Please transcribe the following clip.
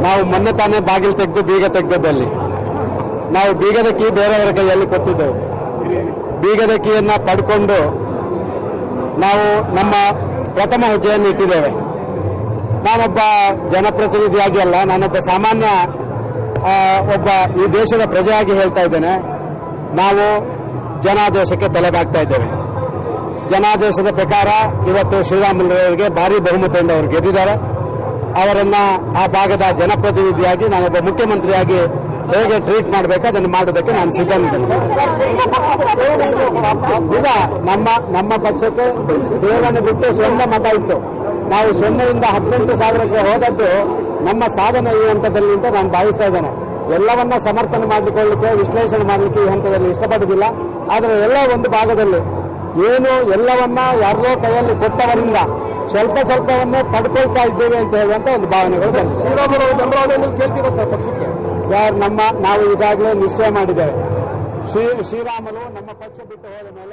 ನಾವು ಮೊನ್ನೆ ತಾನೇ ಬಾಗಿಲು ತೆಗೆದು ಬೀಗ ತೆಗೆದದಲ್ಲಿ ನಾವು ಬೀಗದ ಕೀ ಬೇರೆಯವರ ಕೈಯಲ್ಲಿ ಕೊಟ್ಟಿದ್ದೆವು. ಬೀಗದ ಕೀಯನ್ನ ಪಡ್ಕೊಂಡು ನಾವು ನಮ್ಮ ಪ್ರಥಮ ಹೆಜ್ಜೆಯನ್ನು ಇಟ್ಟಿದ್ದೇವೆ. ನಾನೊಬ್ಬ ಜನಪ್ರತಿನಿಧಿಯಾಗಿ ಅಲ್ಲ, ನಾನೊಬ್ಬ ಸಾಮಾನ್ಯ ಒಬ್ಬ ಈ ದೇಶದ ಪ್ರಜೆಯಾಗಿ ಹೇಳ್ತಾ ಇದ್ದೇನೆ. ನಾವು ಜನಾದೇಶಕ್ಕೆ ತಲೆಬಾಗ್ತಾ ಇದ್ದೇವೆ. ಜನಾದೇಶದ ಪ್ರಕಾರ ಇವತ್ತು ಶ್ರೀರಾಮುಲುರವರಿಗೆ ಭಾರಿ ಬಹುಮತದಿಂದ ಅವರು ಗೆದ್ದಿದ್ದಾರೆ. ಅವರನ್ನ ಆ ಭಾಗದ ಜನಪ್ರತಿನಿಧಿಯಾಗಿ ನಾನೊಬ್ಬ ಮುಖ್ಯಮಂತ್ರಿಯಾಗಿ ಹೇಗೆ ಟ್ರೀಟ್ ಮಾಡಬೇಕು ಅದನ್ನು ಮಾಡೋದಕ್ಕೆ ನಾನು ಸಿದ್ಧನಿದ್ದೇನೆ. ಈಗ ನಮ್ಮ ಪಕ್ಷಕ್ಕೆ ದೇವರನ್ನು ಬಿಟ್ಟು 0 ಮತ ಇತ್ತು. ನಾವು 0ಯಿಂದ 18,000ಕ್ಕೆ ಹೋದದ್ದು ನಮ್ಮ ಸಾಧನೆ ಈ ಹಂತದಲ್ಲಿ ಅಂತ ನಾನು ಭಾವಿಸ್ತಾ ಇದ್ದೇನೆ. ಎಲ್ಲವನ್ನ ಸಮರ್ಥನೆ ಮಾಡಿಕೊಳ್ಳಲಿಕ್ಕೆ, ವಿಶ್ಲೇಷಣೆ ಮಾಡಲಿಕ್ಕೆ ಈ ಹಂತದಲ್ಲಿ ಇಷ್ಟಪಡುವುದಿಲ್ಲ. ಆದರೆ ಎಲ್ಲ ಒಂದು ಭಾಗದಲ್ಲಿ ಏನು ಎಲ್ಲವನ್ನ ಯಾರೋ ಕೈಯಲ್ಲಿ ಕೊಟ್ಟವರಿಂದ ಸ್ವಲ್ಪವನ್ನೇ ಪಡ್ಕೊಳ್ತಾ ಇದ್ದೇವೆ ಅಂತ ಹೇಳುವಂತ ಒಂದು ಭಾವನೆಗಳು ಬಂದಿದೆ. ಸರ್, ನಾವು ಈಗಾಗಲೇ ನಿಶ್ಚಯ ಮಾಡಿದ್ದೇವೆ. ಶ್ರೀರಾಮುಲು ನಮ್ಮ ಪಕ್ಷ ಬಿಟ್ಟು ಹೋದ ಮೇಲೆ